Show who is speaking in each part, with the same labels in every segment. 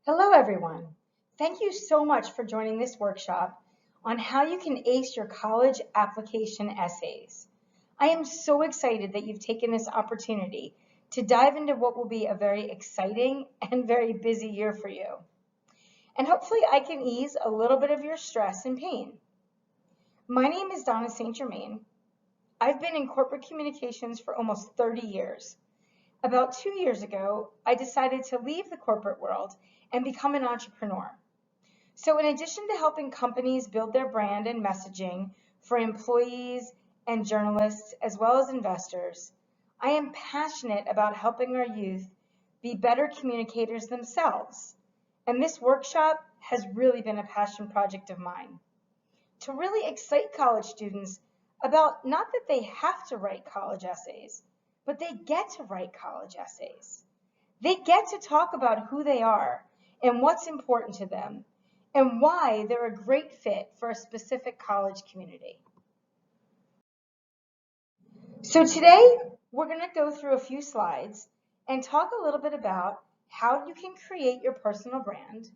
Speaker 1: Hello, everyone. Thank you so much for joining this workshop on how you can ace your college application essays. I am so excited that you've taken this opportunity to dive into what will be a very exciting and very busy year for you. And hopefully I can ease a little bit of your stress and pain. My name is Donna St.Germain. I've been in corporate communications for almost 30 years. About 2 years ago, I decided to leave the corporate world and become an entrepreneur. So in addition to helping companies build their brand and messaging for employees and journalists, as well as investors, I am passionate about helping our youth be better communicators themselves. And this workshop has really been a passion project of mine. To really excite college students about not that they have to write college essays, but they get to write college essays. They get to talk about who they are and what's important to them and why they're a great fit for a specific college community. So today we're going to go through a few slides and talk a little bit about how you can create your personal brand.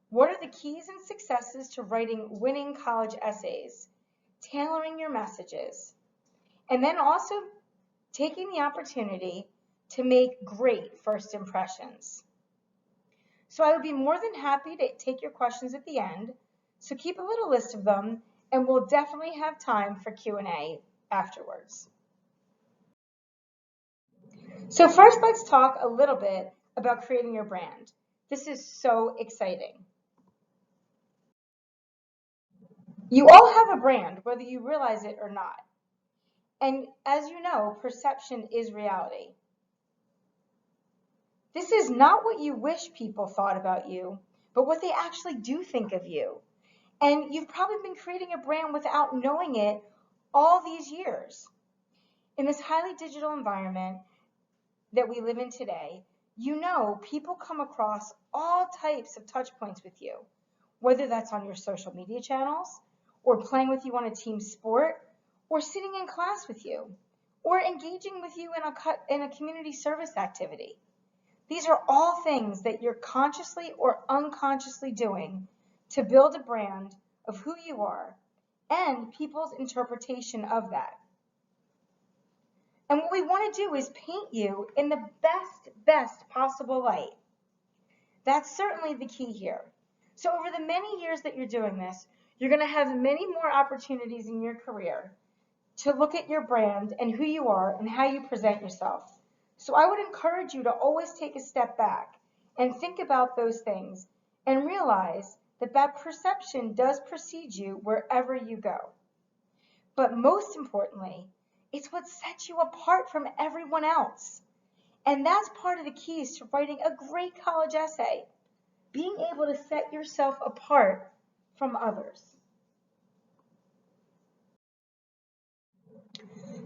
Speaker 1: What are the keys and successes to writing winning college essays, tailoring your messages, and then also taking the opportunity to make great first impressions. So I would be more than happy to take your questions at the end. So keep a little list of them and we'll definitely have time for Q&A afterwards. So first, let's talk a little bit about creating your brand. This is so exciting. You all have a brand, whether you realize it or not. And as you know, perception is reality. This is not what you wish people thought about you, but what they actually do think of you. And you've probably been creating a brand without knowing it all these years. In this highly digital environment that we live in today, you know people come across all types of touch points with you, whether that's on your social media channels, or playing with you on a team sport, or sitting in class with you, or engaging with you in a community service activity. These are all things that you're consciously or unconsciously doing to build a brand of who you are and people's interpretation of that. And what we want to do is paint you in the best possible light. That's certainly the key here. So over the many years that you're doing this, you're going to have many more opportunities in your career to look at your brand and who you are and how you present yourself. So I would encourage you to always take a step back and think about those things and realize that that perception does precede you wherever you go. But most importantly, it's what sets you apart from everyone else. And that's part of the keys to writing a great college essay, being able to set yourself apart from others.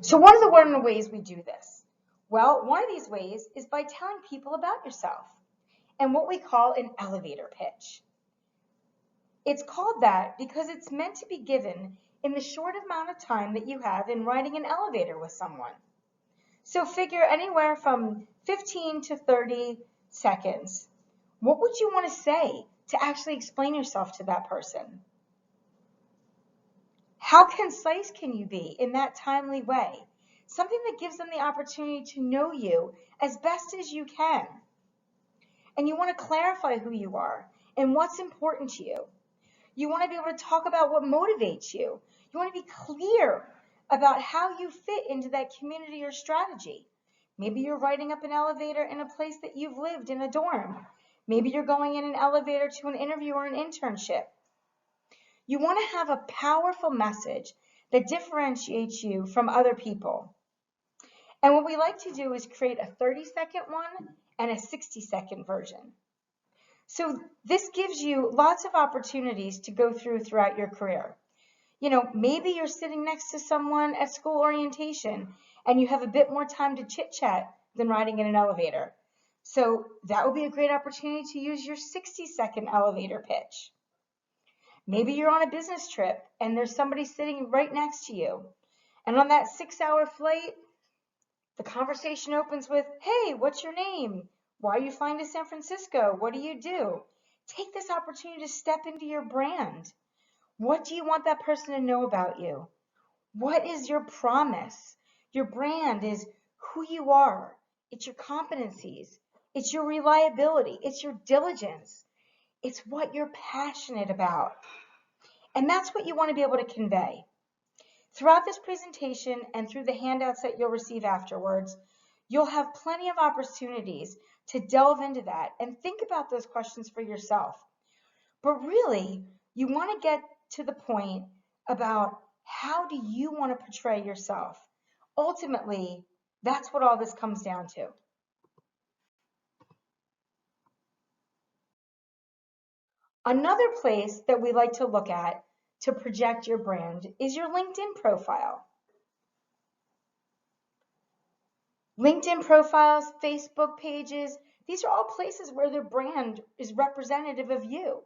Speaker 1: So what are one of the ways we do this? Well, one of these ways is by telling people about yourself and what we call an elevator pitch. It's called that because it's meant to be given in the short amount of time that you have in riding an elevator with someone. So figure anywhere from 15 to 30 seconds. What would you want to say to actually explain yourself to that person? How concise can you be in that timely way? Something that gives them the opportunity to know you as best as you can. And you want to clarify who you are and what's important to you. You want to be able to talk about what motivates you. You want to be clear about how you fit into that community or strategy. Maybe you're riding up an elevator in a place that you've lived in a dorm. Maybe you're going in an elevator to an interview or an internship. You want to have a powerful message that differentiates you from other people. And what we like to do is create a 30-second one and a 60-second version. So this gives you lots of opportunities to go throughout your career. You know, maybe you're sitting next to someone at school orientation and you have a bit more time to chit-chat than riding in an elevator. So that would be a great opportunity to use your 60-second elevator pitch. Maybe you're on a business trip and there's somebody sitting right next to you. And on that 6-hour flight, the conversation opens with, "Hey, what's your name? Why are you flying to San Francisco? What do you do? Take this opportunity to step into your brand. What do you want that person to know about you? What is your promise? Your brand is who you are. It's your competencies. It's your reliability. It's your diligence. It's what you're passionate about. And that's what you want to be able to convey. Throughout this presentation and through the handouts that you'll receive afterwards, you'll have plenty of opportunities to delve into that and think about those questions for yourself. But really, you want to get to the point about how do you want to portray yourself? Ultimately, that's what all this comes down to. Another place that we like to look at to project your brand is your LinkedIn profile. LinkedIn profiles, Facebook pages, these are all places where the brand is representative of you.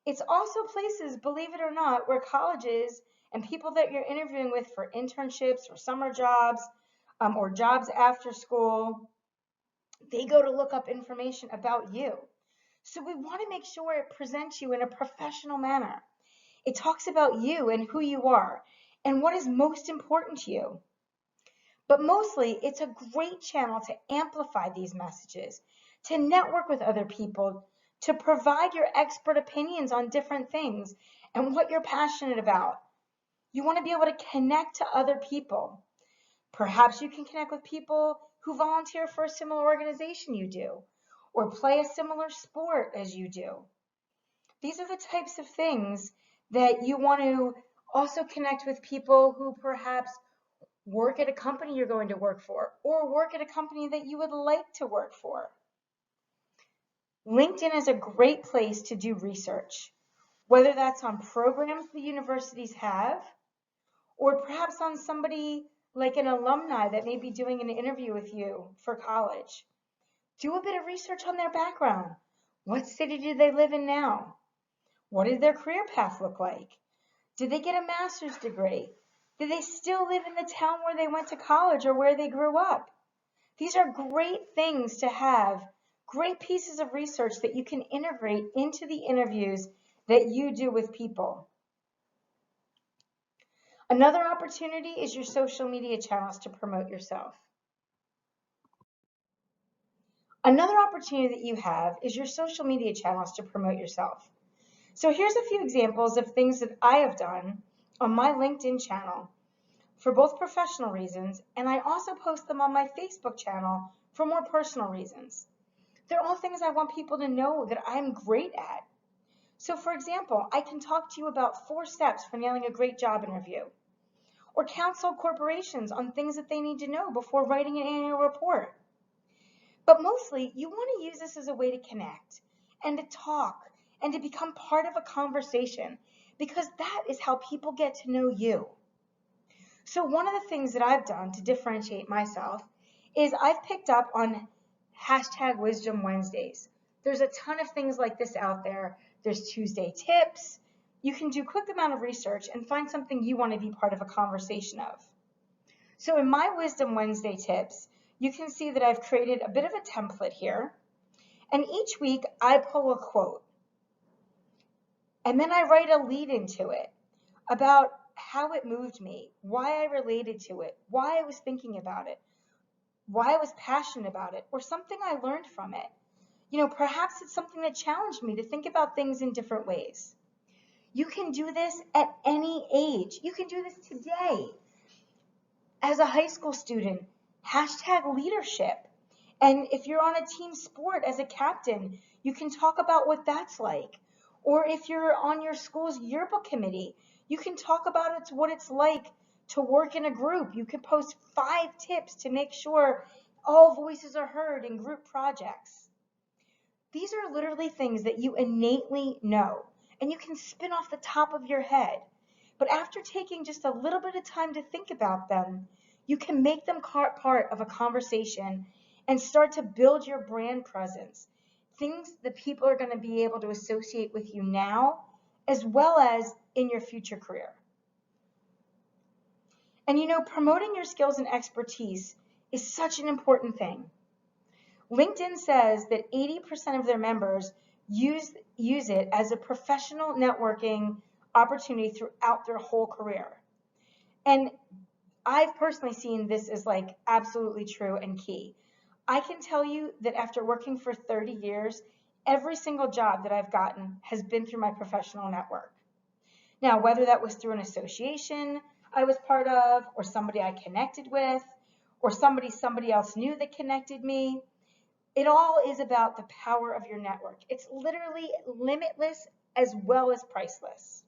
Speaker 1: It's also places, believe it or not, where colleges and people that you're interviewing with for internships or summer jobs or jobs after school, they go to look up information about you. So we want to make sure it presents you in a professional manner. It talks about you and who you are and what is most important to you. But mostly, it's a great channel to amplify these messages, to network with other people, to provide your expert opinions on different things and what you're passionate about. You want to be able to connect to other people. Perhaps you can connect with people who volunteer for a similar organization you do, or play a similar sport as you do. These are the types of things that you want to also connect with people who perhaps work at a company you're going to work for, or work at a company that you would like to work for. LinkedIn is a great place to do research, whether that's on programs the universities have, or perhaps on somebody like an alumni that may be doing an interview with you for college. Do a bit of research on their background. What city do they live in now? What did their career path look like? Did they get a master's degree? Do they still live in the town where they went to college or where they grew up? These are great things to have, great pieces of research that you can integrate into the interviews that you do with people. Another opportunity is your social media channels to promote yourself. Another opportunity that you have is your social media channels to promote yourself. So here's a few examples of things that I have done on my LinkedIn channel for both professional reasons, and I also post them on my Facebook channel for more personal reasons. They're all things I want people to know that I'm great at. So for example, I can talk to you about 4 steps for nailing a great job interview, or counsel corporations on things that they need to know before writing an annual report. But mostly, you want to use this as a way to connect and to talk and to become part of a conversation, because that is how people get to know you. So one of the things that I've done to differentiate myself is I've picked up on hashtag Wisdom Wednesdays. There's a ton of things like this out there. There's Tuesday tips. You can do a quick amount of research and find something you want to be part of a conversation of. So in my Wisdom Wednesday tips, you can see that I've created a bit of a template here. And each week I pull a quote. And then I write a lead into it about how it moved me, why I related to it, why I was thinking about it, why I was passionate about it, or something I learned from it. Perhaps it's something that challenged me to think about things in different ways. You can do this at any age. You can do this today. As a high school student, hashtag leadership. And if you're on a team sport as a captain, you can talk about what that's like. Or if you're on your school's yearbook committee, you can talk about what it's like to work in a group. You can post 5 tips to make sure all voices are heard in group projects. These are literally things that you innately know, and you can spin off the top of your head. But after taking just a little bit of time to think about them, you can make them part of a conversation and start to build your brand presence. Things that people are going to be able to associate with you now, as well as in your future career. And promoting your skills and expertise is such an important thing. LinkedIn says that 80% of their members use it as a professional networking opportunity throughout their whole career. And I've personally seen this as like absolutely true and key. I can tell you that after working for 30 years, every single job that I've gotten has been through my professional network. Now, whether that was through an association I was part of, or somebody I connected with, or somebody else knew that connected me, it all is about the power of your network. It's literally limitless as well as priceless.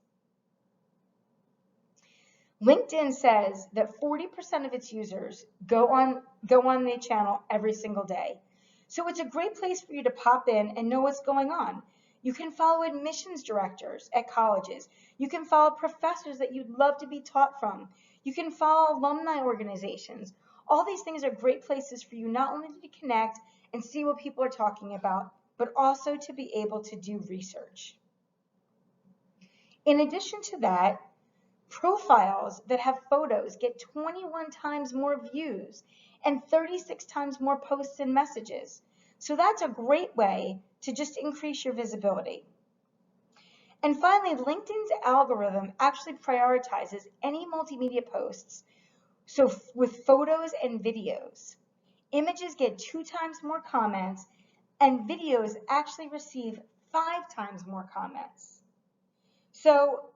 Speaker 1: LinkedIn says that 40% of its users go on the channel every single day. So it's a great place for you to pop in and know what's going on. You can follow admissions directors at colleges. You can follow professors that you'd love to be taught from. You can follow alumni organizations. All these things are great places for you not only to connect and see what people are talking about, but also to be able to do research. In addition to that, profiles that have photos get 21 times more views and 36 times more posts and messages. So that's a great way to just increase your visibility. And finally, LinkedIn's algorithm actually prioritizes any multimedia posts, so with photos and videos. Images get 2 times more comments, and videos actually receive 5 times more comments. So,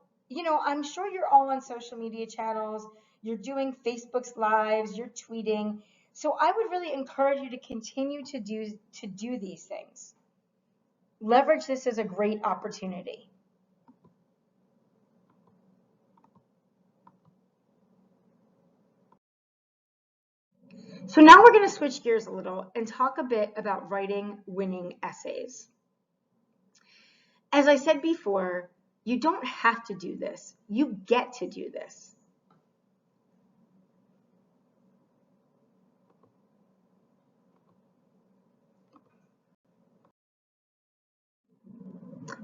Speaker 1: I'm sure you're all on social media channels, you're doing Facebook's lives, you're tweeting. So I would really encourage you to continue to do these things. Leverage this as a great opportunity. So now we're going to switch gears a little and talk a bit about writing winning essays. As I said before, you don't have to do this. You get to do this.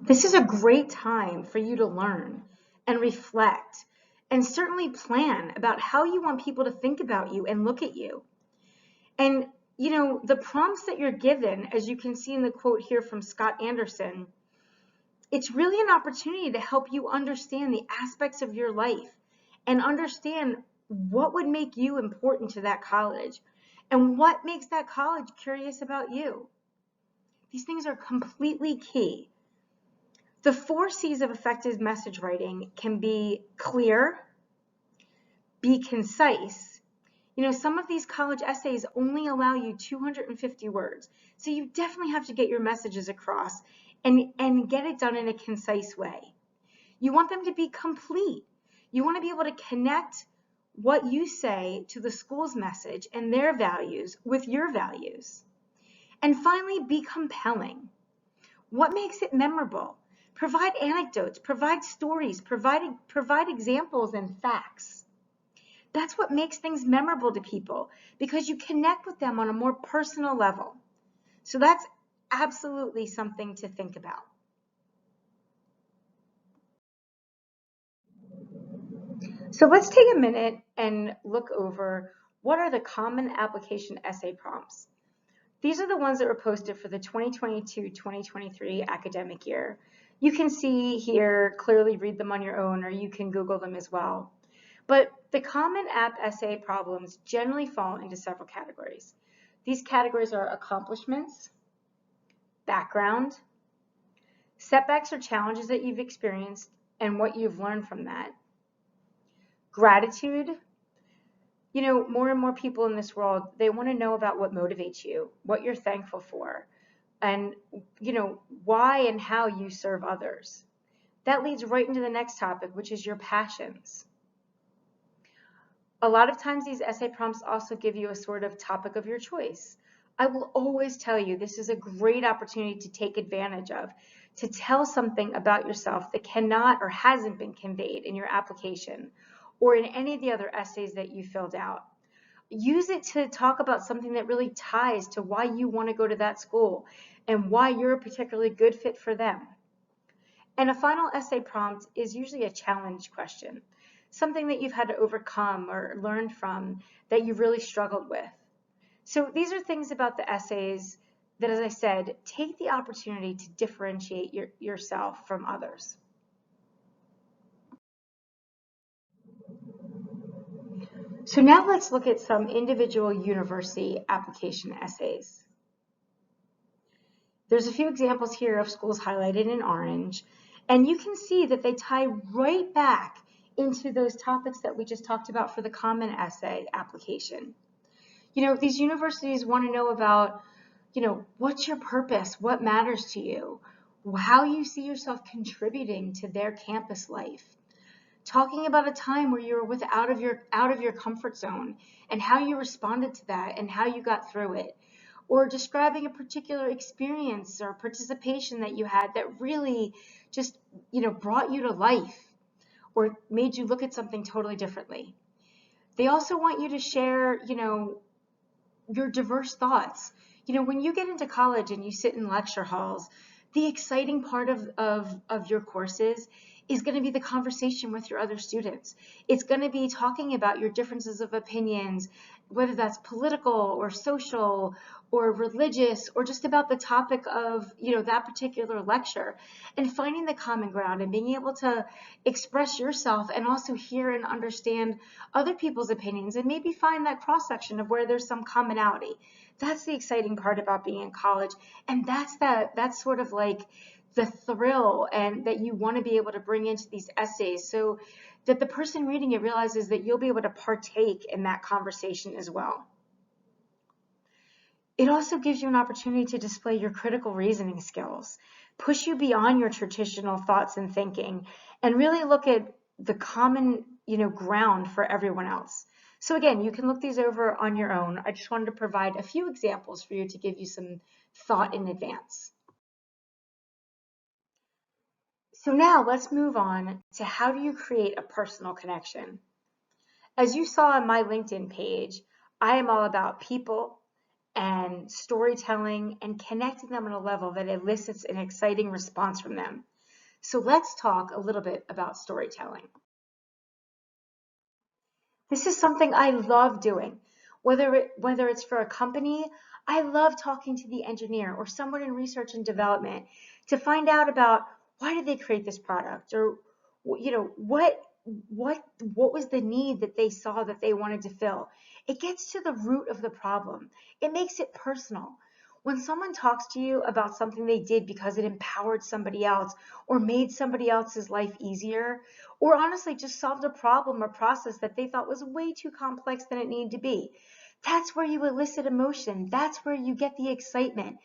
Speaker 1: This is a great time for you to learn and reflect and certainly plan about how you want people to think about you and look at you. And, the prompts that you're given, as you can see in the quote here from Scott Anderson, it's really an opportunity to help you understand the aspects of your life and understand what would make you important to that college and what makes that college curious about you. These things are completely key. The 4 C's of effective message writing can be clear, be concise. Some of these college essays only allow you 250 words. So you definitely have to get your messages across and get it done in a concise way. You want them to be complete. You want to be able to connect what you say to the school's message and their values with your values. And finally, be compelling. What makes it memorable? Provide anecdotes, provide stories, provide examples and facts. That's what makes things memorable to people because you connect with them on a more personal level. So that's absolutely something to think about. So let's take a minute and look over what are the common application essay prompts. These are the ones that were posted for the 2022-2023 academic year. You can see here, clearly read them on your own, or you can Google them as well. But the common app essay problems generally fall into several categories. These categories are accomplishments, background, setbacks or challenges that you've experienced and what you've learned from that, gratitude. More and more people in this world, they want to know about what motivates you, what you're thankful for, and why and how you serve others. That leads right into the next topic, which is your passions. A lot of times these essay prompts also give you a sort of topic of your choice. I will always tell you this is a great opportunity to take advantage of, to tell something about yourself that cannot or hasn't been conveyed in your application or in any of the other essays that you filled out. Use it to talk about something that really ties to why you want to go to that school and why you're a particularly good fit for them. And a final essay prompt is usually a challenge question, something that you've had to overcome or learned from that you've really struggled with. So these are things about the essays that, as I said, take the opportunity to differentiate yourself from others. So now let's look at some individual university application essays. There's a few examples here of schools highlighted in orange, and you can see that they tie right back into those topics that we just talked about for the common essay application. These universities want to know about, what's your purpose? What matters to you? How you see yourself contributing to their campus life. Talking about a time where you were out of your comfort zone and how you responded to that and how you got through it. Or describing a particular experience or participation that you had that really just, brought you to life or made you look at something totally differently. They also want you to share, your diverse thoughts. When you get into college and you sit in lecture halls, the exciting part of your courses is going to be the conversation with your other students. It's going to be talking about your differences of opinions, whether that's political or social or religious or just about the topic of, that particular lecture, and finding the common ground and being able to express yourself and also hear and understand other people's opinions and maybe find that cross-section of where there's some commonality. That's the exciting part about being in college, and that's sort of like the thrill and that you want to be able to bring into these essays so that the person reading it realizes that you'll be able to partake in that conversation as well. It also gives you an opportunity to display your critical reasoning skills, push you beyond your traditional thoughts and thinking, and really look at the common, ground for everyone else. So again, you can look these over on your own. I just wanted to provide a few examples for you to give you some thought in advance. So now let's move on to how do you create a personal connection. As you saw on my LinkedIn page, I am all about people and storytelling and connecting them on a level that elicits an exciting response from them. So let's talk a little bit about storytelling. This is something I love doing. Whether it's for a company, I love talking to the engineer or someone in research and development to find out about why did they create this product, or what was the need that they saw that they wanted to fill. It gets to the root of the problem. It makes it personal. When someone talks to you about something they did because it empowered somebody else or made somebody else's life easier, or honestly just solved a problem or process that they thought was way too complex than it needed to be, that's where you elicit emotion. That's where you get the excitement.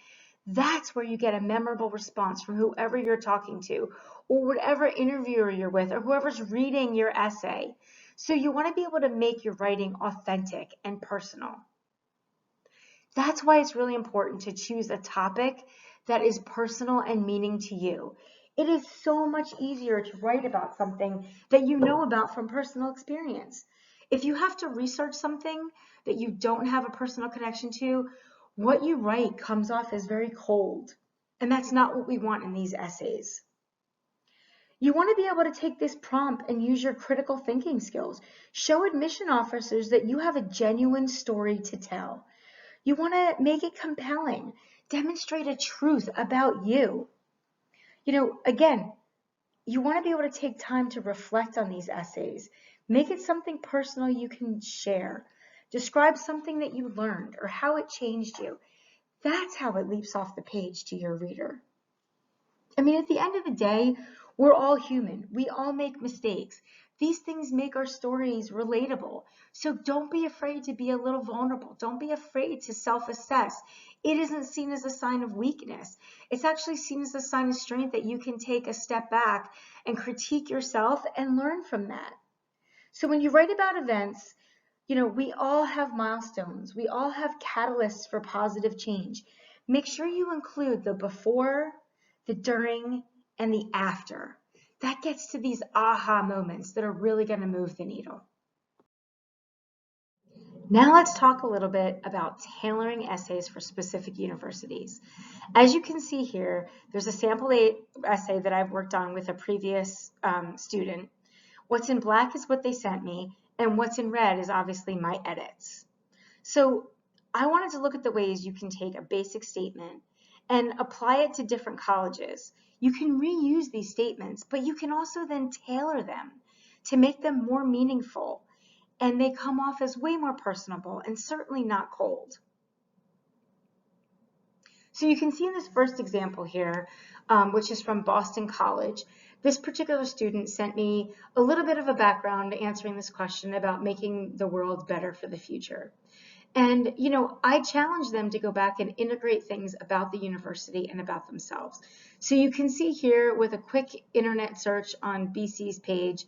Speaker 1: That's where you get a memorable response from whoever you're talking to or whatever interviewer you're with or whoever's reading your essay. So you want to be able to make your writing authentic and personal. That's why it's really important to choose a topic that is personal and meaning to you. It is so much easier to write about something that you know about from personal experience. If you have to research something that you don't have a personal connection to, what you write comes off as very cold. And that's not what we want in these essays. You want to be able to take this prompt and use your critical thinking skills. Show admission officers that you have a genuine story to tell. You want to make it compelling. Demonstrate a truth about you. Again, you want to be able to take time to reflect on these essays. Make it something personal you can share. Describe something that you learned or how it changed you. That's how it leaps off the page to your reader. At the end of the day, we're all human. We all make mistakes. These things make our stories relatable. So don't be afraid to be a little vulnerable. Don't be afraid to self-assess. It isn't seen as a sign of weakness. It's actually seen as a sign of strength that you can take a step back and critique yourself and learn from that. So when you write about events, we all have milestones. We all have catalysts for positive change. Make sure you include the before, the during, and the after. That gets to these aha moments that are really going to move the needle. Now let's talk a little bit about tailoring essays for specific universities. As you can see here, there's a sample essay that I've worked on with a previous student. What's in black is what they sent me, and what's in red is obviously my edits. So I wanted to look at the ways you can take a basic statement and apply it to different colleges. You can reuse these statements, but you can also then tailor them to make them more meaningful, and they come off as way more personable and certainly not cold. So you can see in this first example here, which is from Boston College, this particular student sent me a little bit of a background answering this question about making the world better for the future. And, I challenge them to go back and integrate things about the university and about themselves. So you can see here with a quick internet search on BC's page,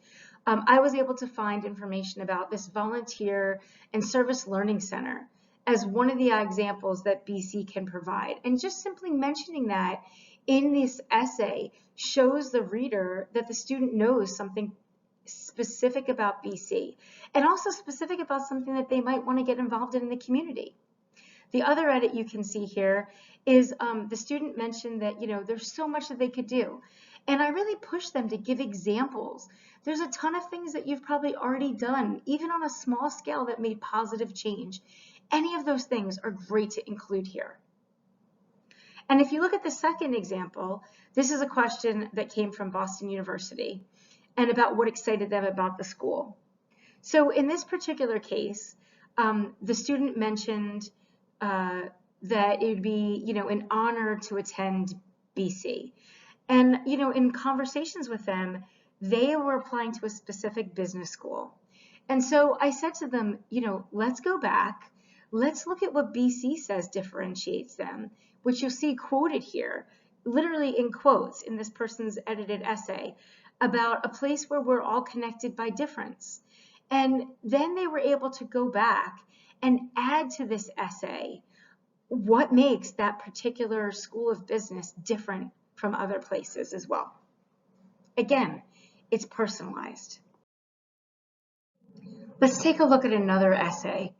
Speaker 1: I was able to find information about this volunteer and service learning center as one of the examples that BC can provide. And just simply mentioning that in this essay shows the reader that the student knows something specific about BC and also specific about something that they might want to get involved in the community. The other edit you can see here is the student mentioned that, there's so much that they could do. And I really push them to give examples. There's a ton of things that you've probably already done, even on a small scale, that made positive change. Any of those things are great to include here. And if you look at the second example, this is a question that came from Boston University and about what excited them about the school. So in this particular case, the student mentioned that it would be, an honor to attend BC. And, in conversations with them, they were applying to a specific business school. And so I said to them, let's go back. Let's look at what BC says differentiates them, which you'll see quoted here, literally in quotes in this person's edited essay, about a place where we're all connected by difference. And then they were able to go back and add to this essay what makes that particular school of business different from other places as well. Again, it's personalized. Let's take a look at another essay.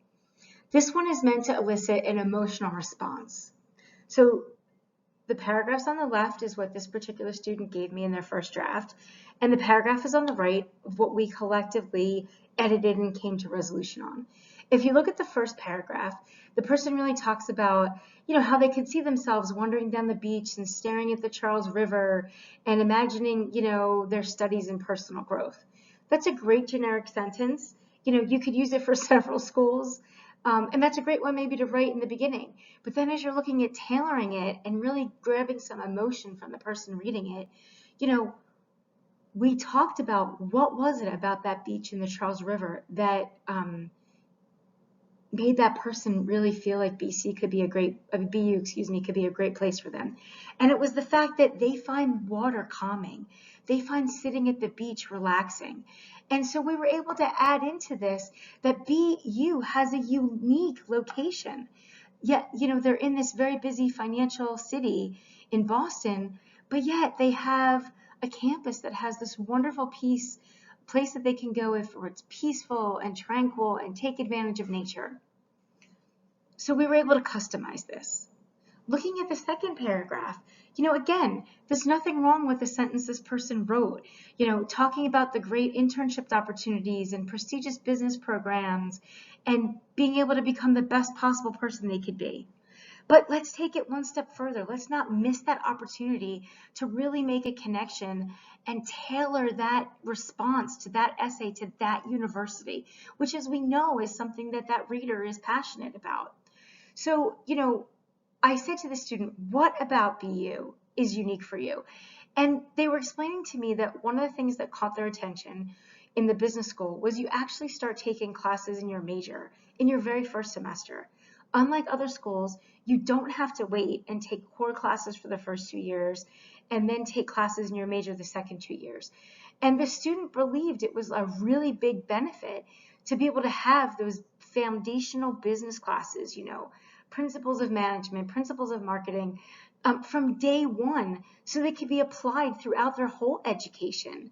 Speaker 1: This one is meant to elicit an emotional response. So the paragraphs on the left is what this particular student gave me in their first draft, and the paragraph is on the right of what we collectively edited and came to resolution on. If you look at the first paragraph, the person really talks about, how they could see themselves wandering down the beach and staring at the Charles River and imagining, their studies in personal growth. That's a great generic sentence. You could use it for several schools. And that's a great one maybe to write in the beginning. But then as you're looking at tailoring it and really grabbing some emotion from the person reading it, we talked about what was it about that beach in the Charles River that made that person really feel like BU could be a great place for them. And it was the fact that they find water calming. They find sitting at the beach relaxing. And so we were able to add into this that BU has a unique location. Yet, they're in this very busy financial city in Boston, but yet they have a campus that has this wonderful place that they can go where it's peaceful and tranquil and take advantage of nature. So we were able to customize this. Looking at the second paragraph, again, there's nothing wrong with the sentence this person wrote, talking about the great internship opportunities and prestigious business programs and being able to become the best possible person they could be. But let's take it one step further. Let's not miss that opportunity to really make a connection and tailor that response to that essay to that university, which, as we know, is something that that reader is passionate about. So, I said to the student, what about BU is unique for you? And they were explaining to me that one of the things that caught their attention in the business school was you actually start taking classes in your major in your very first semester. Unlike other schools, you don't have to wait and take core classes for the first 2 years and then take classes in your major the second 2 years. And the student believed it was a really big benefit to be able to have those foundational business classes, principles of management, principles of marketing, from day one, so they could be applied throughout their whole education.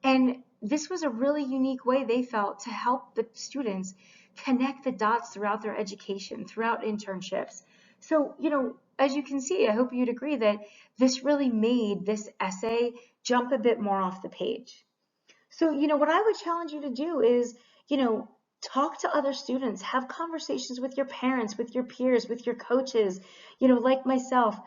Speaker 1: And this was a really unique way they felt to help the students connect the dots throughout their education, throughout internships. So, as you can see, I hope you'd agree that this really made this essay jump a bit more off the page. So, what I would challenge you to do is, Talk to other students, have conversations with your parents, with your peers, with your coaches, like myself.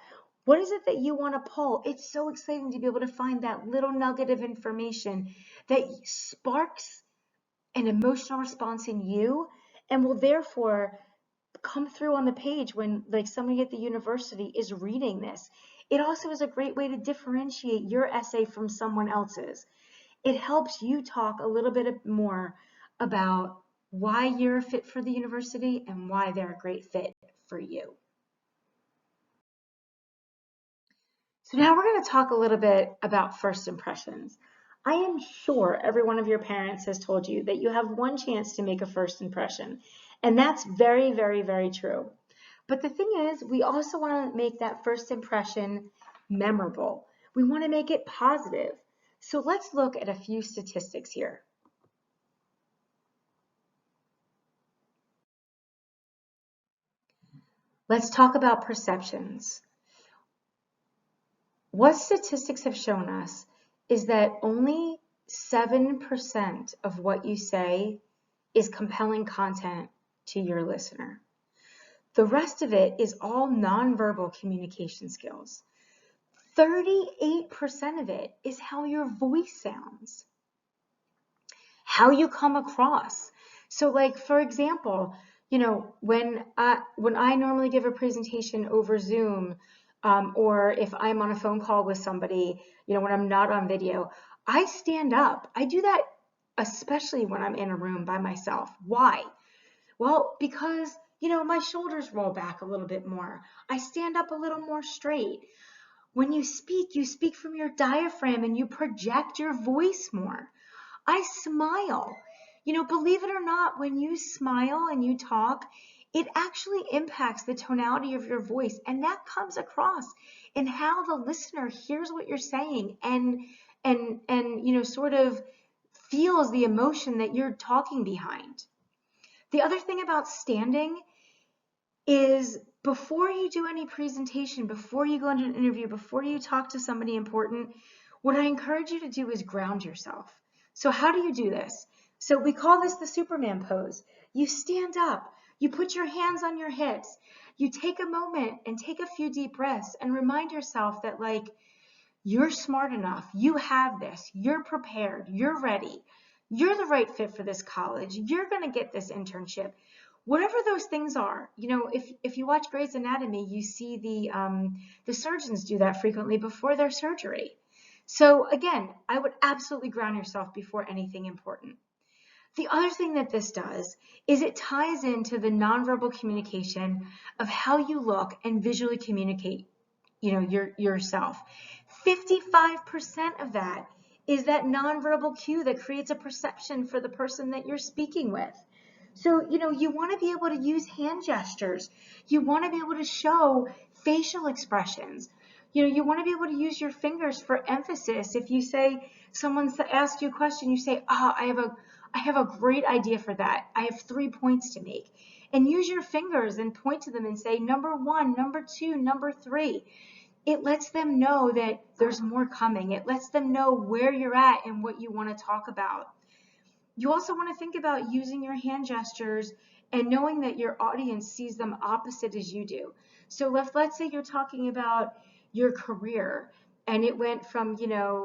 Speaker 1: What is it that you want to pull? It's so exciting to be able to find that little nugget of information that sparks an emotional response in you and will therefore come through on the page when like somebody at the university is reading this. It also is a great way to differentiate your essay from someone else's. It helps you talk a little bit more about why you're a fit for the university and why they're a great fit for you. So now we're going to talk a little bit about first impressions. I am sure every one of your parents has told you that you have one chance to make a first impression. And that's very, very, very true. But the thing is, we also want to make that first impression memorable. We want to make it positive. So let's look at a few statistics here. Let's talk about perceptions. What statistics have shown us is that only 7% of what you say is compelling content to your listener. The rest of it is all nonverbal communication skills. 38% of it is how your voice sounds, how you come across. So like, for example, when I normally give a presentation over Zoom, or if I'm on a phone call with somebody, when I'm not on video, I stand up. I do that especially when I'm in a room by myself. Why? Well, because, my shoulders roll back a little bit more. I stand up a little more straight. When you speak from your diaphragm and you project your voice more. I smile. Believe it or not, when you smile and you talk, it actually impacts the tonality of your voice, and that comes across in how the listener hears what you're saying and sort of feels the emotion that you're talking behind. The other thing about standing is before you do any presentation, before you go into an interview, before you talk to somebody important, what I encourage you to do is ground yourself. So how do you do this? So we call this the Superman pose. You stand up, you put your hands on your hips, you take a moment and take a few deep breaths and remind yourself that you're smart enough, you have this, you're prepared, you're ready, you're the right fit for this college, you're going to get this internship. Whatever those things are, if you watch Grey's Anatomy, you see the surgeons do that frequently before their surgery. So again, I would absolutely ground yourself before anything important. The other thing that this does is it ties into the nonverbal communication of how you look and visually communicate, yourself. 55% of that is that nonverbal cue that creates a perception for the person that you're speaking with. So, you want to be able to use hand gestures. You want to be able to show facial expressions. You want to be able to use your fingers for emphasis. If you say, someone's asked you a question, you say, I have a great idea for that. I have 3 points to make. And use your fingers and point to them and say, number 1, number 2, number 3. It lets them know that there's more coming. It lets them know where you're at and what you want to talk about. You also want to think about using your hand gestures and knowing that your audience sees them opposite as you do. So let's say you're talking about your career and it went from,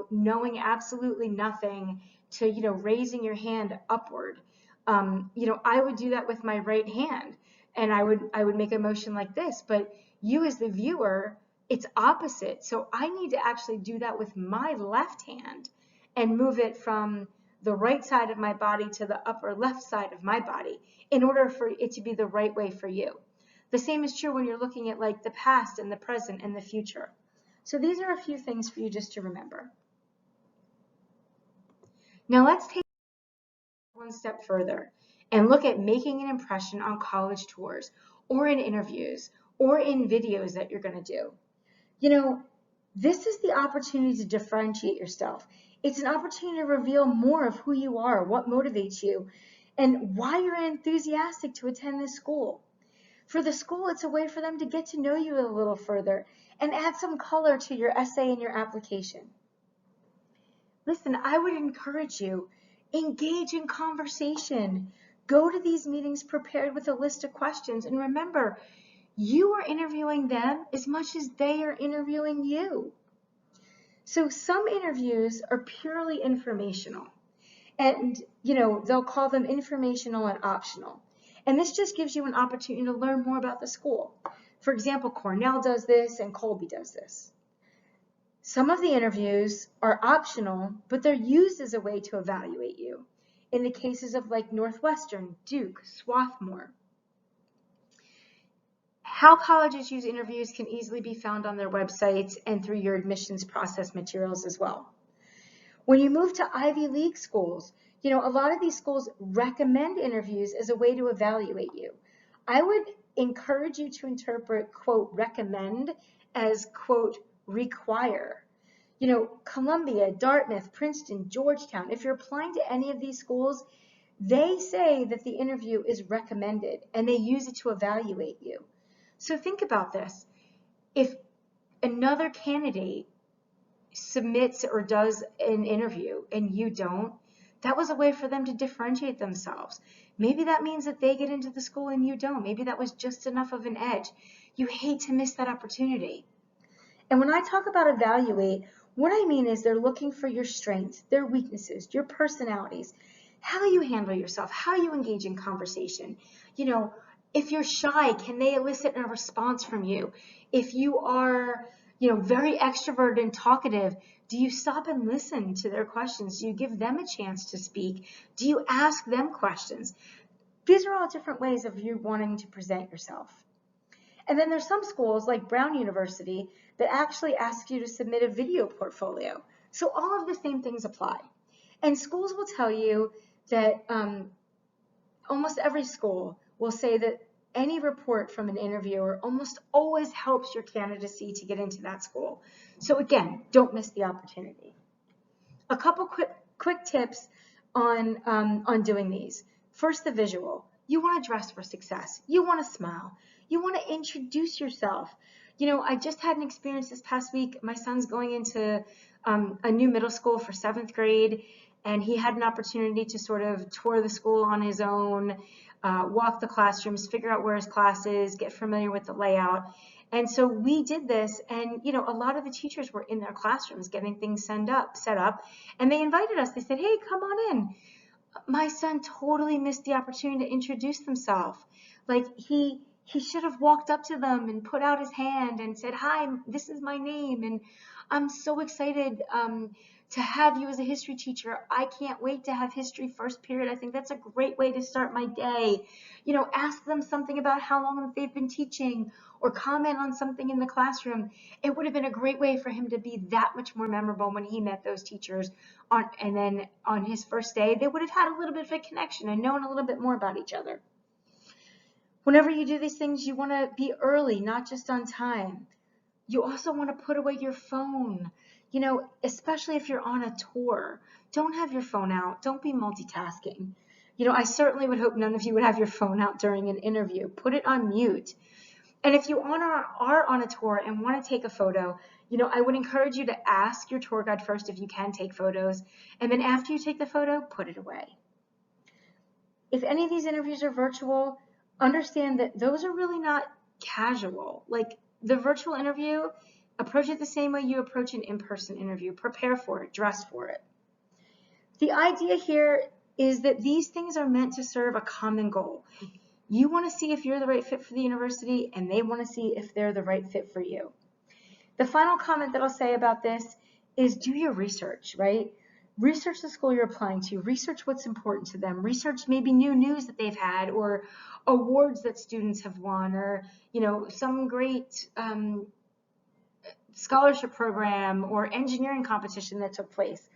Speaker 1: knowing absolutely nothing to, raising your hand upward. I would do that with my right hand and I would make a motion like this, but you as the viewer, it's opposite. So I need to actually do that with my left hand and move it from the right side of my body to the upper left side of my body in order for it to be the right way for you. The same is true when you're looking at the past and the present and the future. So these are a few things for you just to remember. Now let's take one step further and look at making an impression on college tours or in interviews or in videos that you're going to do. This is the opportunity to differentiate yourself. It's an opportunity to reveal more of who you are, what motivates you, and why you're enthusiastic to attend this school. For the school, it's a way for them to get to know you a little further and add some color to your essay and your application. Listen, I would encourage you, engage in conversation. Go to these meetings prepared with a list of questions. And remember, you are interviewing them as much as they are interviewing you. So some interviews are purely informational. And, they'll call them informational and optional. And this just gives you an opportunity to learn more about the school. For example, Cornell does this and Colby does this. Some of the interviews are optional, but they're used as a way to evaluate you. In the cases of like Northwestern, Duke, Swarthmore. How colleges use interviews can easily be found on their websites and through your admissions process materials as well. When you move to Ivy League schools, a lot of these schools recommend interviews as a way to evaluate you. I would encourage you to interpret, quote, recommend as, quote, require. Columbia, Dartmouth, Princeton, Georgetown, if you're applying to any of these schools, they say that the interview is recommended and they use it to evaluate you. So think about this. If another candidate submits or does an interview and you don't, that was a way for them to differentiate themselves. Maybe that means that they get into the school and you don't. Maybe that was just enough of an edge. You hate to miss that opportunity. And when I talk about evaluate, what I mean is they're looking for your strengths, their weaknesses, your personalities, how you handle yourself, how you engage in conversation. If you're shy, can they elicit a response from you? If you are, very extroverted and talkative, do you stop and listen to their questions? Do you give them a chance to speak? Do you ask them questions? These are all different ways of you wanting to present yourself. And then there's some schools like Brown University that actually ask you to submit a video portfolio. So all of the same things apply. And schools will tell you that almost every school will say that any report from an interviewer almost always helps your candidacy to get into that school. So again, don't miss the opportunity. A couple quick tips on doing these. First, the visual. You want to dress for success. You want to smile. You want to introduce yourself. I just had an experience this past week. My son's going into a new middle school for 7th grade, and he had an opportunity to sort of tour the school on his own, walk the classrooms, figure out where his class is, get familiar with the layout. And so we did this, and a lot of the teachers were in their classrooms getting things set up, and they invited us. They said, "Hey, come on in." My son totally missed the opportunity to introduce himself. Like he should have walked up to them and put out his hand and said, "Hi, this is my name, and I'm so excited to have you as a history teacher. I can't wait to have history first period. I think that's a great way to start my day." Ask them something about how long they've been teaching or comment on something in the classroom. It would have been a great way for him to be that much more memorable when he met those teachers and then on his first day, they would have had a little bit of a connection and known a little bit more about each other. Whenever you do these things, you want to be early, not just on time. You also want to put away your phone. Especially if you're on a tour, don't have your phone out. Don't be multitasking. I certainly would hope none of you would have your phone out during an interview. Put it on mute. And if you are on a tour and want to take a photo, I would encourage you to ask your tour guide first if you can take photos. And then after you take the photo, put it away. If any of these interviews are virtual, understand that those are really not casual. Like the virtual interview, approach it the same way you approach an in-person interview. Prepare for it, dress for it. The idea here is that these things are meant to serve a common goal. You want to see if you're the right fit for the university, and they want to see if they're the right fit for you. The final comment that I'll say about this is do your research, right? Research the school you're applying to. Research what's important to them. Research maybe new news that they've had or awards that students have won or, some great scholarship program or engineering competition that took place.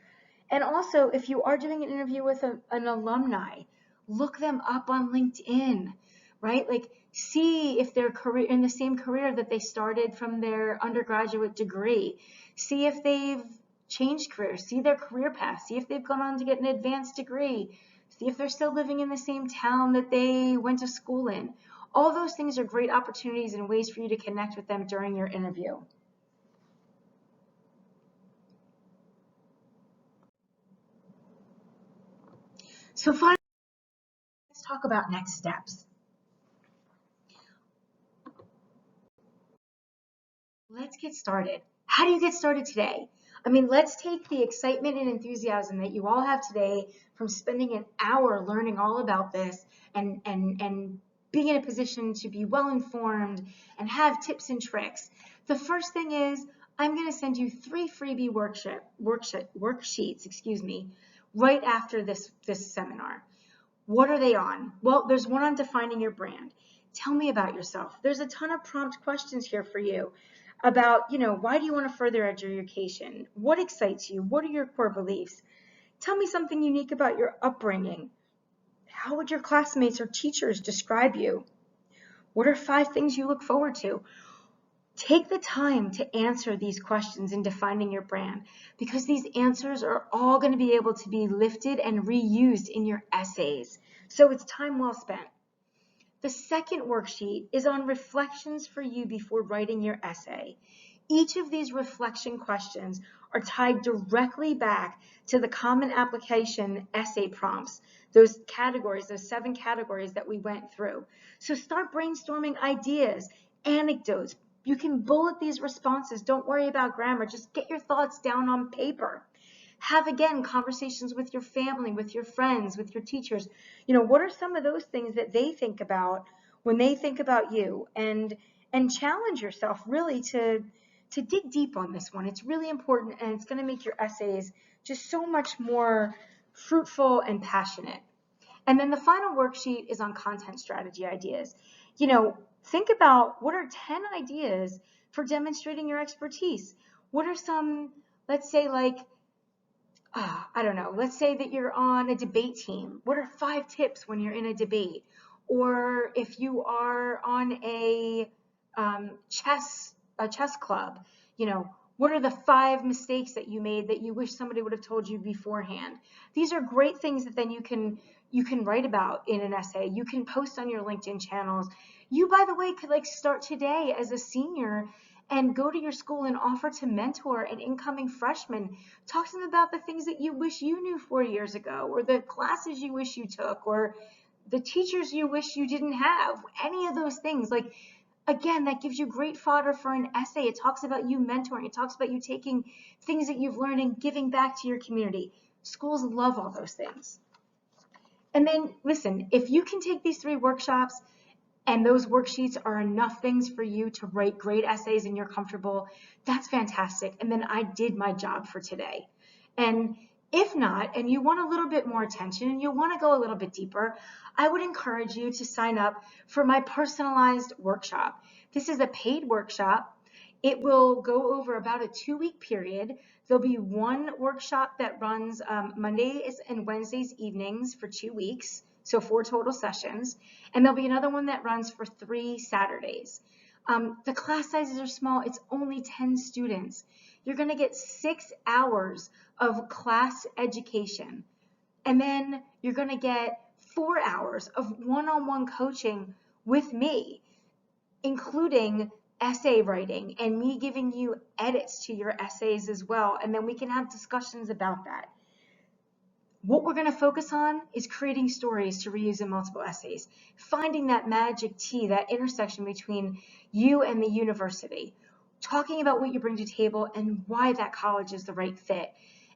Speaker 1: And also, if you are doing an interview with an alumni, look them up on LinkedIn, right? Like see if they're in the same career that they started from their undergraduate degree. See if they've changed careers, see their career path, see if they've gone on to get an advanced degree, see if they're still living in the same town that they went to school in. All those things are great opportunities and ways for you to connect with them during your interview. So finally, let's talk talk about next steps. Let's get started. How do you get started today? I mean, let's take the excitement and enthusiasm that you all have today from spending an hour learning all about this and being in a position to be well informed and have tips and tricks. The first thing is I'm going to send you 3 freebie worksheets, right after this seminar. What are they on? Well, there's one on defining your brand. Tell me about yourself. There's a ton of prompt questions here for you about, why do you want to further education? What excites you? What are your core beliefs? Tell me something unique about your upbringing. How would your classmates or teachers describe you? What are 5 things you look forward to? Take the time to answer these questions in defining your brand, because these answers are all going to be able to be lifted and reused in your essays. So it's time well spent. The second worksheet is on reflections for you before writing your essay. Each of these reflection questions are tied directly back to the common application essay prompts, those categories, those 7 categories that we went through. So start brainstorming ideas, anecdotes. You can bullet these responses. Don't worry about grammar. Just get your thoughts down on paper. Have, again, conversations with your family, with your friends, with your teachers. What are some of those things that they think about when they think about you? And challenge yourself really to dig deep on this one. It's really important, and it's going to make your essays just so much more fruitful and passionate. And then the final worksheet is on content strategy ideas. Think about what are 10 ideas for demonstrating your expertise. What are some, let's say, like, I don't know, let's say that you're on a debate team. What are 5 tips when you're in a debate? Or if you are on a chess club, what are the 5 mistakes that you made that you wish somebody would have told you beforehand? These are great things that then you can write about in an essay. You can post on your LinkedIn channels. You, by the way, could start today as a senior and go to your school and offer to mentor an incoming freshman. Talk to them about the things that you wish you knew 4 years ago, or the classes you wish you took, or the teachers you wish you didn't have. Any of those things. Again, that gives you great fodder for an essay. It talks about you mentoring. It talks about you taking things that you've learned and giving back to your community. Schools love all those things. And then, listen, if you can take these 3 workshops and those worksheets are enough things for you to write great essays and you're comfortable, that's fantastic. And then I did my job for today. And if not, and you want a little bit more attention and you want to go a little bit deeper, I would encourage you to sign up for my personalized workshop. This is a paid workshop. It will go over about a 2-week period. There'll be one workshop that runs Mondays and Wednesdays evenings for 2 weeks. So 4 total sessions, and there'll be another one that runs for 3 Saturdays. The class sizes are small. It's only 10 students. You're going to get 6 hours of class education, and then you're going to get 4 hours of one-on-one coaching with me, including essay writing and me giving you edits to your essays as well, and then we can have discussions about that. What we're going to focus on is creating stories to reuse in multiple essays, finding that magic T, that intersection between you and the university, talking about what you bring to the table and why that college is the right fit.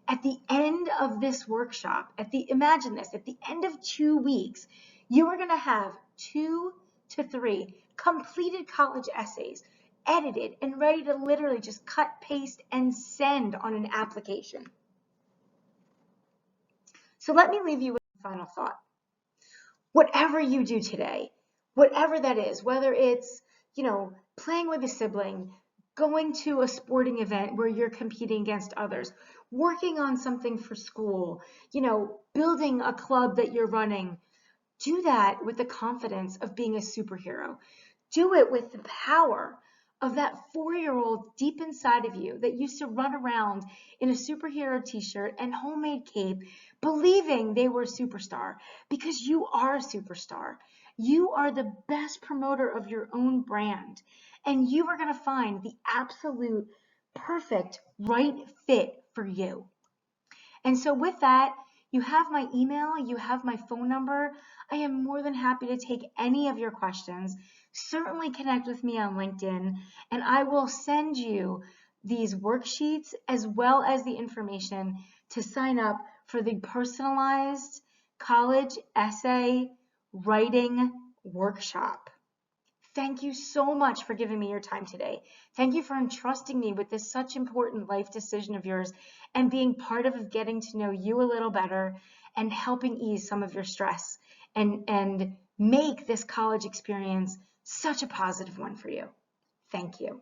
Speaker 1: At the end of this workshop, imagine this, at the end of 2 weeks, you are going to have 2 to 3 completed college essays, edited and ready to literally just cut, paste, and send on an application. So let me leave you with a final thought. Whatever you do today, whatever that is, whether it's, playing with a sibling, going to a sporting event where you're competing against others, working on something for school, building a club that you're running, do that with the confidence of being a superhero. Do it with the power of that 4-year-old deep inside of you that used to run around in a superhero t-shirt and homemade cape, believing they were a superstar, because you are a superstar. You are the best promoter of your own brand, and you are going to find the absolute perfect right fit for you. And so with that, You have my email, you have my phone number. I am more than happy to take any of your questions. Certainly connect with me on LinkedIn, and I will send you these worksheets as well as the information to sign up for the personalized college essay writing workshop. Thank you so much for giving me your time today. Thank you for entrusting me with this such important life decision of yours and being part of getting to know you a little better and helping ease some of your stress and make this college experience such a positive one for you. Thank you.